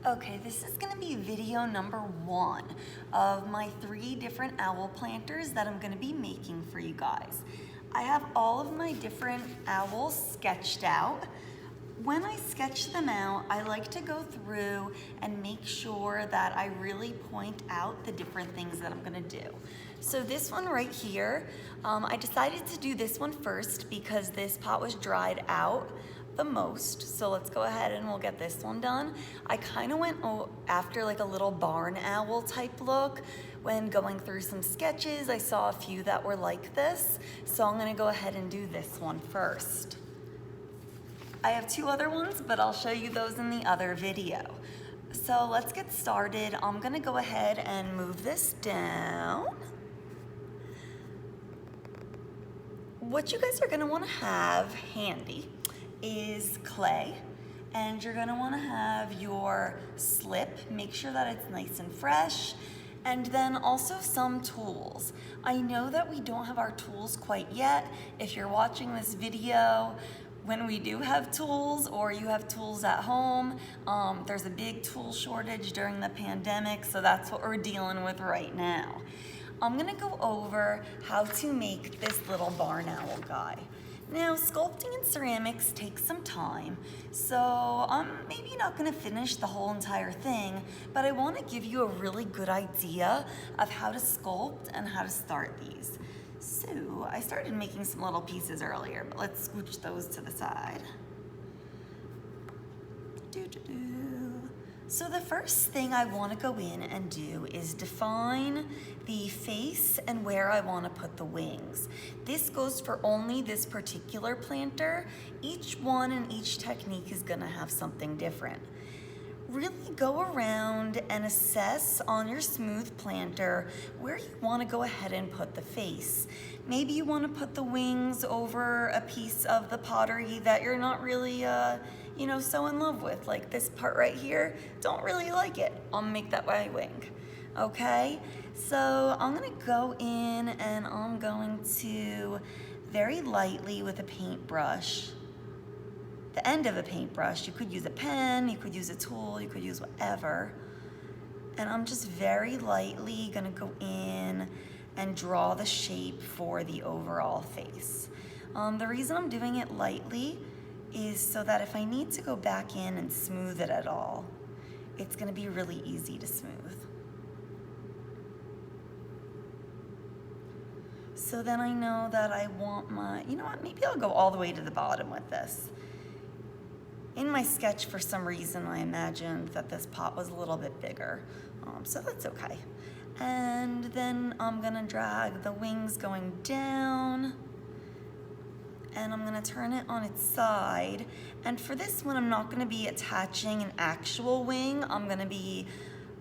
Okay, this is gonna be video number 1 of my 3 different owl planters that I'm gonna be making for you guys. I have all of my different owls sketched out. When I sketch them out, I like to go through and make sure that I really point out the different things that I'm gonna do. So this one right here, I decided to do this one first because this pot was dried out the most. So let's go ahead and we'll get this one done. I kind of went after like a little barn owl type look. When going through some sketches, I saw a few that were like this. So I'm gonna go ahead and do this one first. I have 2 other ones, but I'll show you those in the other video. So let's get started. I'm gonna go ahead and move this down. What you guys are gonna wanna have handy is clay, and you're gonna wanna have your slip. Make sure that it's nice and fresh, and then also some tools. I know that we don't have our tools quite yet. If you're watching this video when we do have tools, or you have tools at home, there's a big tool shortage during the pandemic, so that's what we're dealing with right now. I'm gonna go over how to make this little barn owl guy. Now, sculpting in ceramics takes some time, so I'm maybe not gonna finish the whole entire thing, but I wanna give you a really good idea of how to sculpt and how to start these. So, I started making some little pieces earlier, but let's scooch those to the side. So the first thing I want to go in and do is define the face and where I want to put the wings. This goes for only this particular planter. Each one and each technique is going to have something different. Really go around and assess on your smooth planter where you want to go ahead and put the face. Maybe you want to put the wings over a piece of the pottery that you're not really so in love with, like this part right here. Don't really like it. I'll make that my wing. Okay, so I'm gonna go in and I'm going to very lightly with a paintbrush, the end of a paintbrush. You could use a pen, you could use a tool, you could use whatever. And I'm just very lightly gonna go in and draw the shape for the overall face. The reason I'm doing it lightly is so that if I need to go back in and smooth it at all, it's gonna be really easy to smooth. So then I know that I want my, you know what, maybe I'll go all the way to the bottom with this. In my sketch, for some reason, I imagined that this pot was a little bit bigger, so that's okay. And then I'm gonna drag the wings going down, and I'm gonna turn it on its side. And for this one, I'm not gonna be attaching an actual wing. I'm gonna be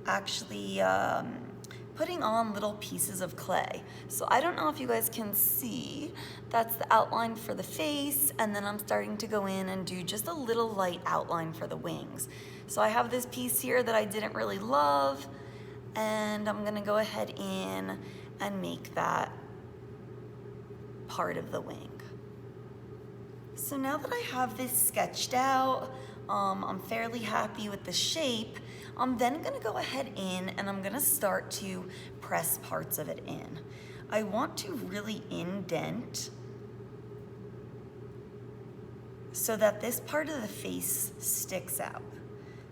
actually putting on little pieces of clay. So I don't know if you guys can see, that's the outline for the face, and then I'm starting to go in and do just a little light outline for the wings. So I have this piece here that I didn't really love, and I'm gonna go ahead in and make that part of the wing. So now that I have this sketched out, I'm fairly happy with the shape. I'm then gonna go ahead in and I'm gonna start to press parts of it in. I want to really indent so that this part of the face sticks out.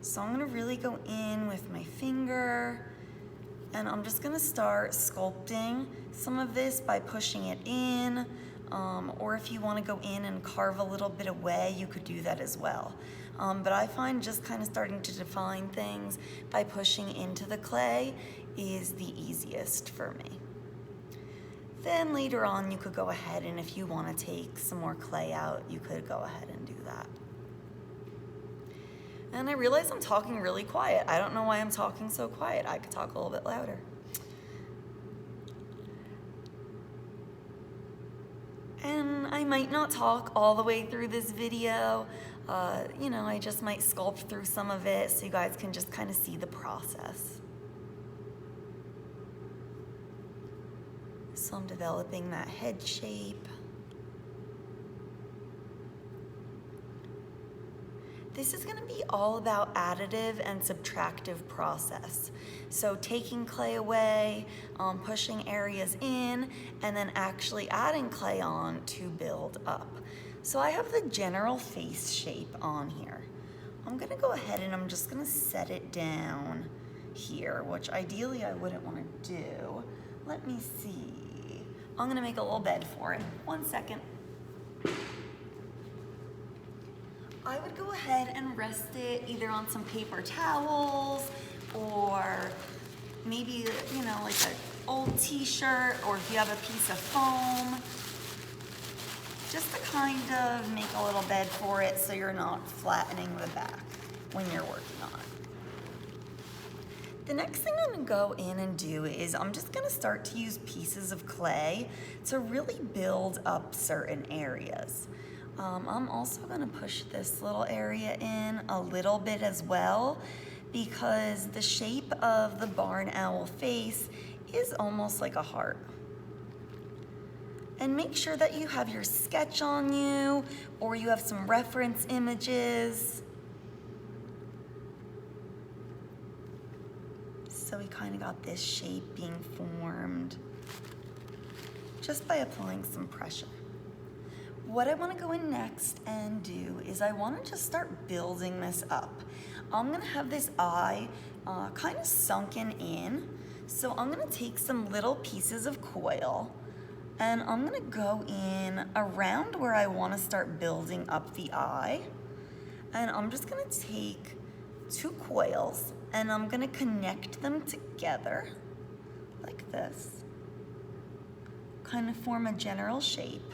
So I'm gonna really go in with my finger, and I'm just gonna start sculpting some of this by pushing it in, or if you wanna go in and carve a little bit away, you could do that as well. But I find just kind of starting to define things by pushing into the clay is the easiest for me. Then later on, you could go ahead, and if you wanna take some more clay out, you could go ahead and do that. And I realize I'm talking really quiet. I don't know why I'm talking so quiet. I could talk a little bit louder. And I might not talk all the way through this video. I just might sculpt through some of it so you guys can just kind of see the process. So I'm developing that head shape. This is going to be all about additive and subtractive process. So taking clay away, pushing areas in, and then actually adding clay on to build up. So I have the general face shape on here. I'm going to go ahead and I'm just going to set it down here, which ideally I wouldn't want to do. Let me see. I'm going to make a little bed for it. 1 second. I would go ahead and rest it either on some paper towels or maybe, you know, like an old t-shirt, or if you have a piece of foam, just to kind of make a little bed for it so you're not flattening the back when you're working on it. The next thing I'm gonna go in and do is I'm just gonna start to use pieces of clay to really build up certain areas. I'm also gonna push this little area in a little bit as well, because the shape of the barn owl face is almost like a heart. And make sure that you have your sketch on you, or you have some reference images. So we kind of got this shape being formed just by applying some pressure. What I want to go in next and do is I want to just start building this up. I'm going to have this eye kind of sunken in. So I'm going to take some little pieces of coil and I'm going to go in around where I want to start building up the eye. And I'm just going to take 2 coils and I'm going to connect them together like this. Kind of form a general shape.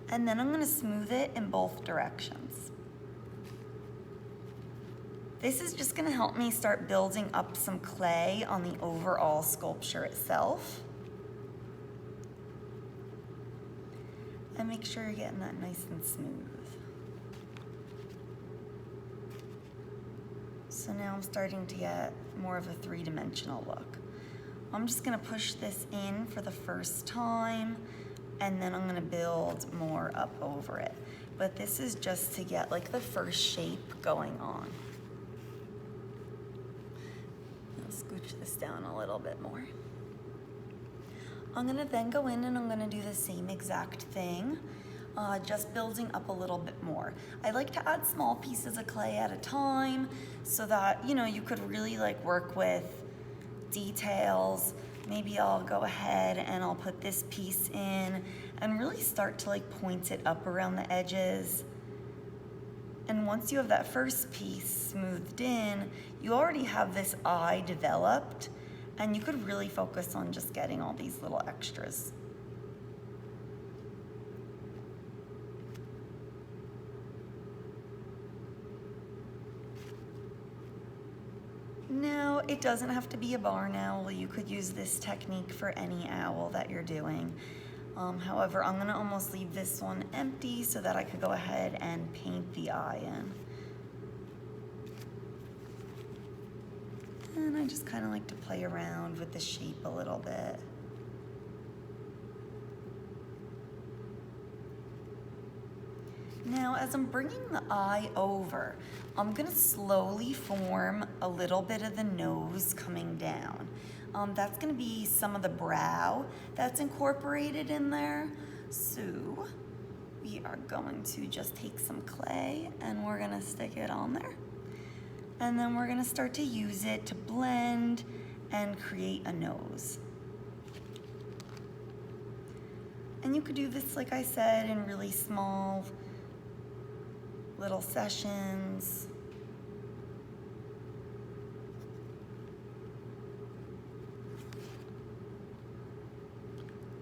And then I'm going to smooth it in both directions. This is just going to help me start building up some clay on the overall sculpture itself. And make sure you're getting that nice and smooth. So now I'm starting to get more of a 3-dimensional look. I'm just going to push this in for the first time, and then I'm gonna build more up over it. But this is just to get like the first shape going on. I'll scooch this down a little bit more. I'm gonna then go in and I'm gonna do the same exact thing, just building up a little bit more. I like to add small pieces of clay at a time so that, you know, you could really like work with details. Maybe I'll go ahead and I'll put this piece in and really start to like point it up around the edges. And once you have that first piece smoothed in, you already have this eye developed and you could really focus on just getting all these little extras. Now, it doesn't have to be a barn owl. You could use this technique for any owl that you're doing. However, I'm gonna almost leave this one empty so that I could go ahead and paint the eye in. And I just kind of like to play around with the shape a little bit. Now, as I'm bringing the eye over, I'm gonna slowly form a little bit of the nose coming down. That's gonna be some of the brow that's incorporated in there. So we are going to just take some clay and we're gonna stick it on there. And then we're gonna start to use it to blend and create a nose. And you could do this, like I said, in really small little sessions.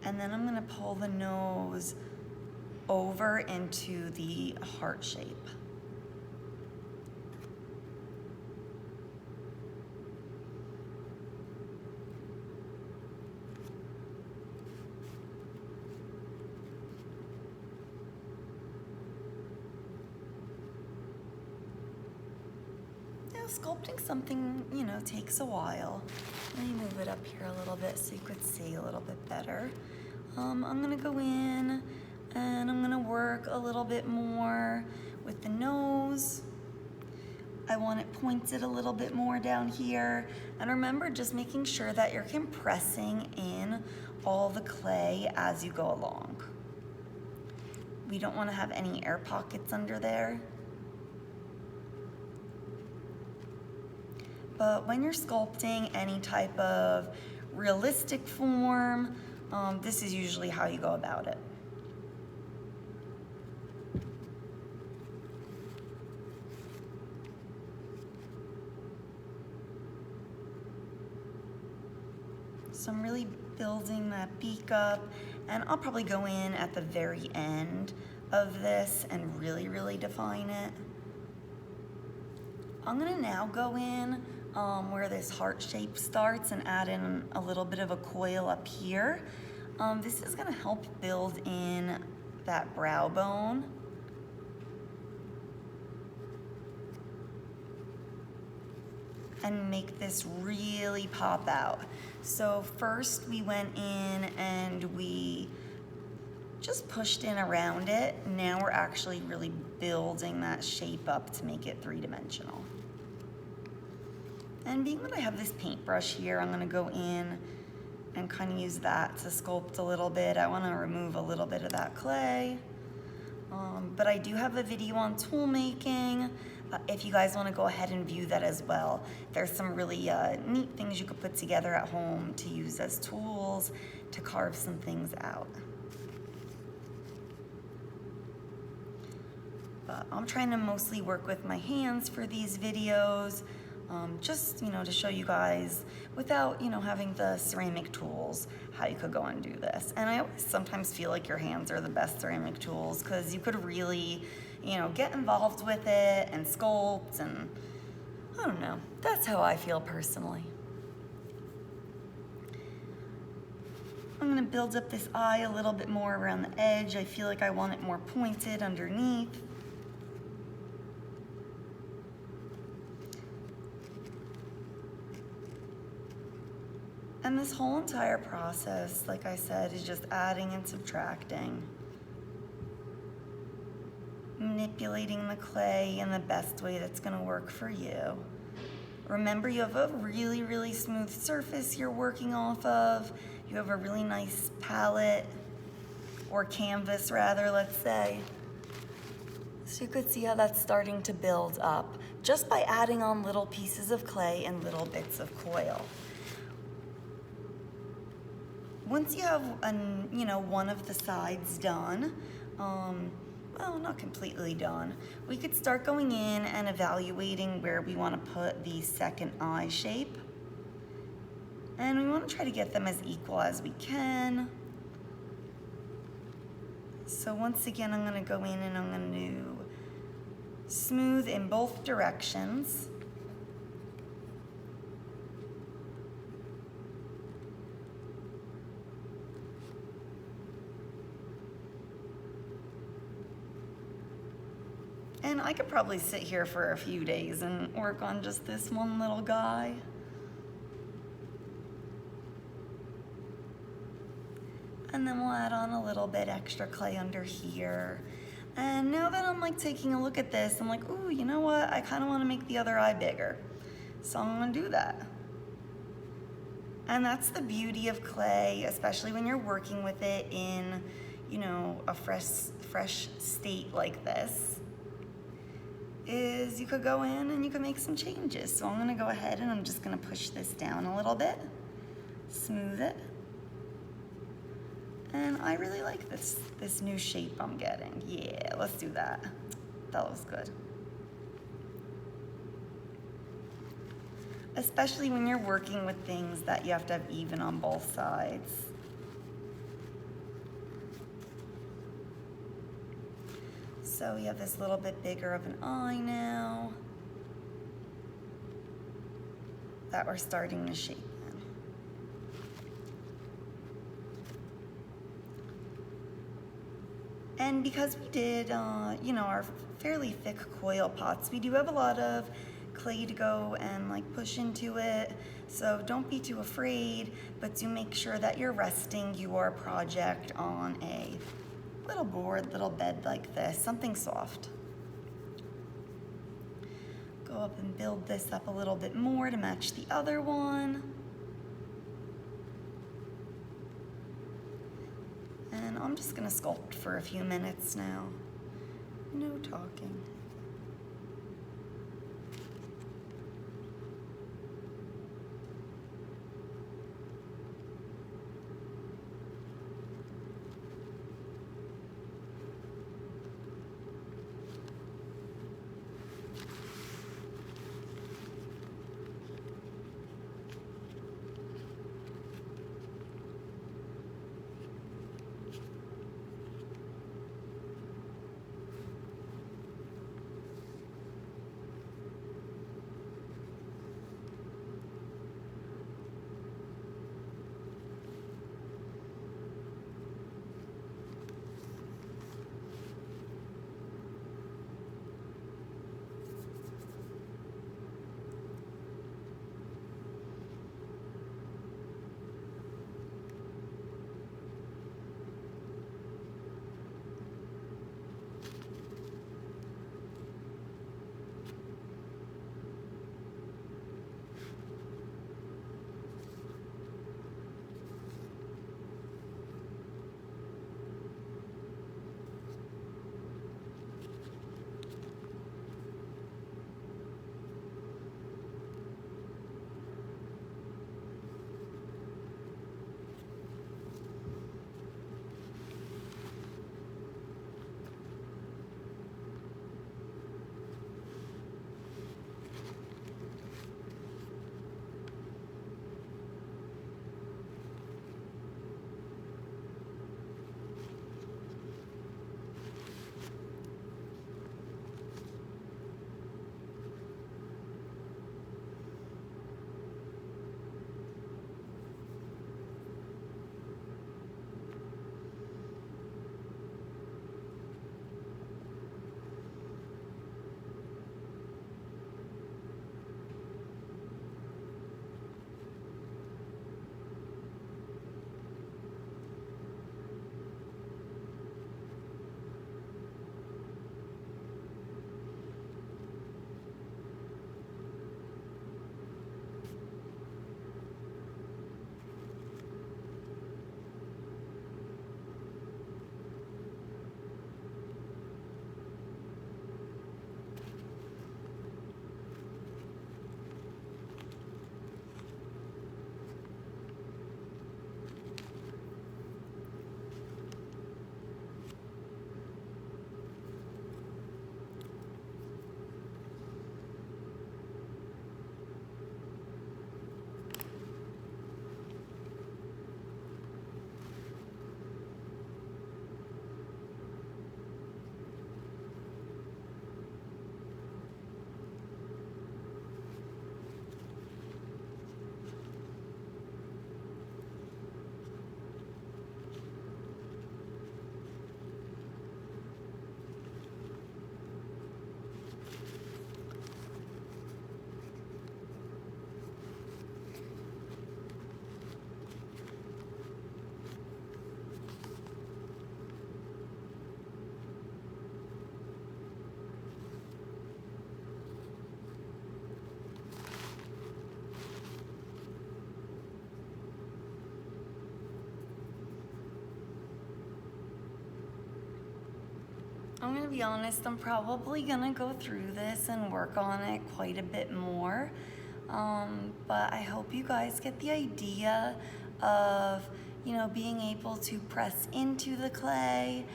And then I'm gonna pull the nose over into the heart shape. Sculpting something, you know, takes a while. Let me move it up here a little bit so you could see a little bit better. I'm gonna go in and I'm gonna work a little bit more with the nose. I want it pointed a little bit more down here. And remember, just making sure that you're compressing in all the clay as you go along. We don't want to have any air pockets under there. But when you're sculpting any type of realistic form, this is usually how you go about it. So I'm really building that beak up, and I'll probably go in at the very end of this and really define it. I'm gonna now go in where this heart shape starts and add in a little bit of a coil up here. This is gonna help build in that brow bone. And make this really pop out. So first we went in and we just pushed in around it. Now we're actually really building that shape up to make it three-dimensional. And being that I have this paintbrush here, I'm gonna go in and kind of use that to sculpt a little bit. I wanna remove a little bit of that clay. But I do have a video on tool making. If you guys want to go ahead and view that as well. There's some really neat things you could put together at home to use as tools to carve some things out. But I'm trying to mostly work with my hands for these videos, just to show you guys without having the ceramic tools how you could go and do this. And I always sometimes feel like your hands are the best ceramic tools because you could really get involved with it and sculpt, and I don't know, that's how I feel personally. I'm gonna build up this eye a little bit more around the edge. I feel like I want it more pointed underneath. And this whole entire process, like I said, is just adding and subtracting. Manipulating the clay in the best way that's gonna work for you. Remember, you have a really smooth surface you're working off of. You have a really nice palette, or canvas rather, let's say. So you could see how that's starting to build up just by adding on little pieces of clay and little bits of coil. Once you have one of the sides done, well, not completely done, we could start going in and evaluating where we want to put the second eye shape. And we want to try to get them as equal as we can. So once again, I'm going to go in and I'm going to smooth in both directions. And I could probably sit here for a few days and work on just this one little guy. And then we'll add on a little bit extra clay under here. And now that I'm taking a look at this, I'm like, ooh, you know what? I kind of want to make the other eye bigger. So I'm going to do that. And that's the beauty of clay, especially when you're working with it in, a fresh state like this, is you could go in and you could make some changes. So I'm going to go ahead and I'm just going to push this down a little bit, smooth it. And I really like this new shape I'm getting. Yeah, let's do that. That looks good. Especially when you're working with things that you have to have even on both sides. So we have this little bit bigger of an eye now that we're starting to shape in. And because we did, our fairly thick coil pots, we do have a lot of clay to go and push into it. So don't be too afraid, but do make sure that you're resting your project on a little board, little bed like this, something soft. Go go up and build this up a little bit more to match the other one. And I'm just gonna sculpt for a few minutes now. No talking. I'm gonna be honest, I'm probably gonna go through this and work on it quite a bit more. But I hope you guys get the idea of, being able to press into the clay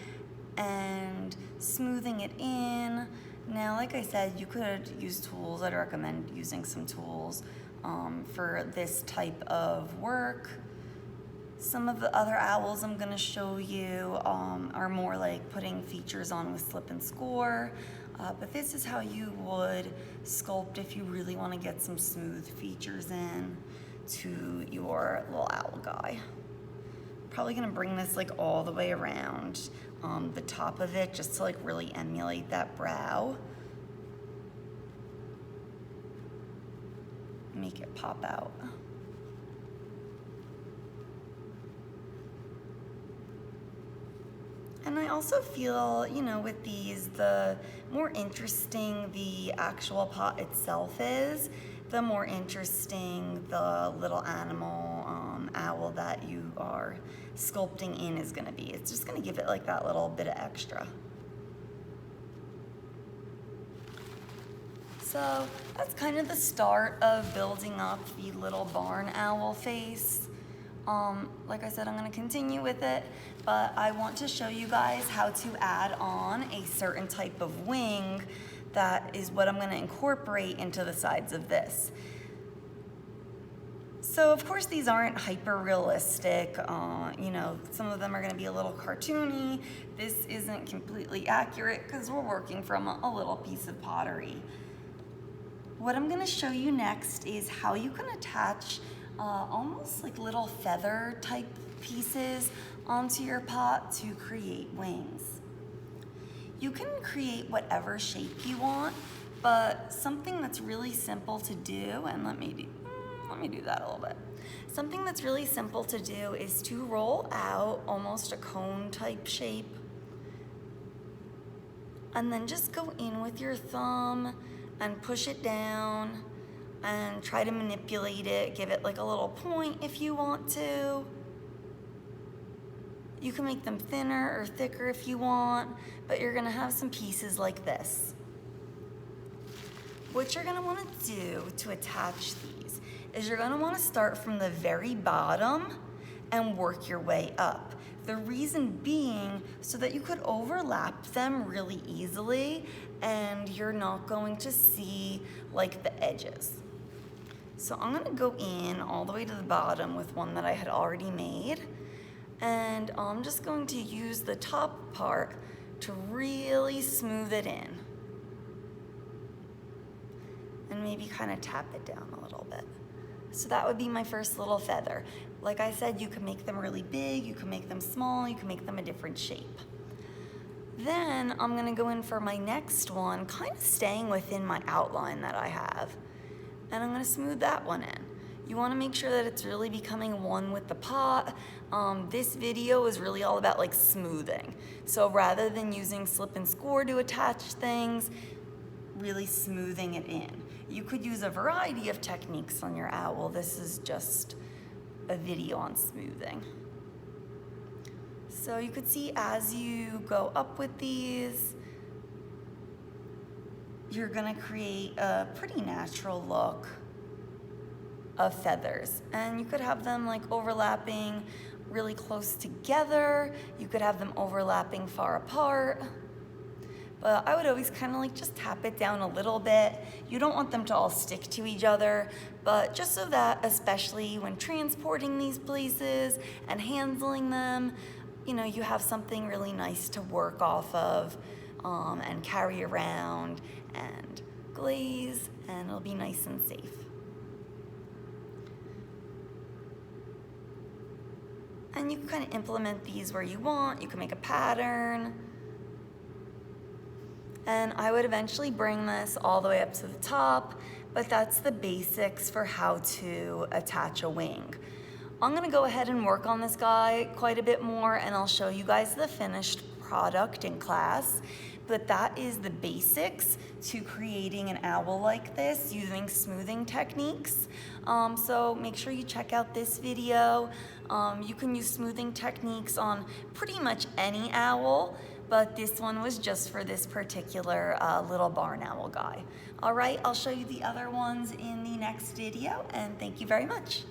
and smoothing it in. Now, like I said, you could use tools. I'd recommend using some tools for this type of work. Some of the other owls I'm gonna show you are more like putting features on with slip and score, but this is how you would sculpt if you really wanna get some smooth features in to your little owl guy. Probably gonna bring this like all the way around the top of it just to like really emulate that brow. Make it pop out. And I also feel, you know, with these, the more interesting the actual pot itself is, the more interesting the little animal owl that you are sculpting in is gonna be. It's just gonna give it like that little bit of extra. So that's kind of the start of building up the little barn owl face. Like I said, I'm gonna continue with it, but I want to show you guys how to add on a certain type of wing that is what I'm gonna incorporate into the sides of this. So of course these aren't hyper realistic, you know, some of them are gonna be a little cartoony. This isn't completely accurate because we're working from a little piece of pottery. What I'm gonna show you next is how you can attach almost like little feather type pieces onto your pot to create wings. You can create whatever shape you want, but something that's really simple to do, and let me do that a little bit. Something that's really simple to do is to roll out almost a cone type shape, and then just go in with your thumb and push it down and try to manipulate it, give it like a little point if you want to. You can make them thinner or thicker if you want, but you're gonna have some pieces like this. What you're gonna wanna do to attach these is you're gonna wanna start from the very bottom and work your way up. The reason being so that you could overlap them really easily and you're not going to see like the edges. So I'm gonna go in all the way to the bottom with one that I had already made, and I'm just going to use the top part to really smooth it in. And maybe kind of tap it down a little bit. So that would be my first little feather. Like I said, you can make them really big, you can make them small, you can make them a different shape. Then I'm gonna go in for my next one, kind of staying within my outline that I have. And I'm gonna smooth that one in. You wanna make sure that it's really becoming one with the pot. This video is really all about like smoothing. So rather than using slip and score to attach things, really smoothing it in. You could use a variety of techniques on your owl. This is just a video on smoothing. So you could see as you go up with these, you're gonna create a pretty natural look of feathers. And you could have them like overlapping really close together. You could have them overlapping far apart. But I would always kind of like just tap it down a little bit. You don't want them to all stick to each other, but just so that, especially when transporting these places and handling them, you know, you have something really nice to work off of and carry around and glaze, and it'll be nice and safe. And you can kind of implement these where you want. You can make a pattern. And I would eventually bring this all the way up to the top, but that's the basics for how to attach a wing. I'm gonna go ahead and work on this guy quite a bit more, and I'll show you guys the finished product in class, but that is the basics to creating an owl like this using smoothing techniques. So make sure you check out this video. You can use smoothing techniques on pretty much any owl, but this one was just for this particular little barn owl guy. All right, I'll show you the other ones in the next video, and thank you very much.